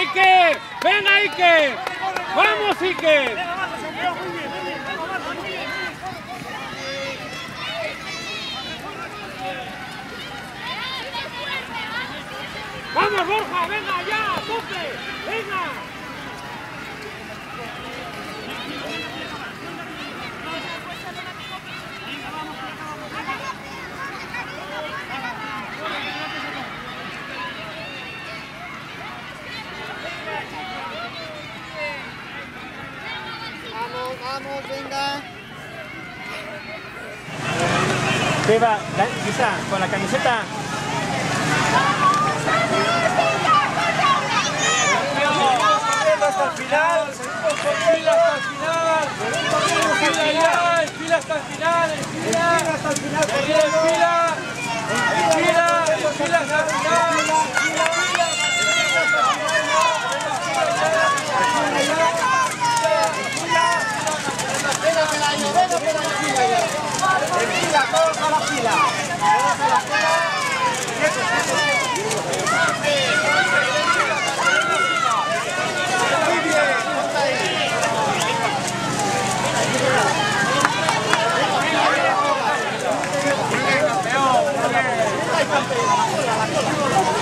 Iker! ¡Venga, Iker! ¡Vamos, Iker! ¡Vamos, Borja! ¡Venga, ya! ¡Tope! ¡Venga! Vamos, venga. Beba, Lisa, con la camiseta. Hasta el final, fila hasta el final, fila ya, fila hasta el final, fila hasta el final, fila hasta el final. Todos a la fila.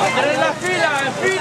¡A tener la fila, en fila!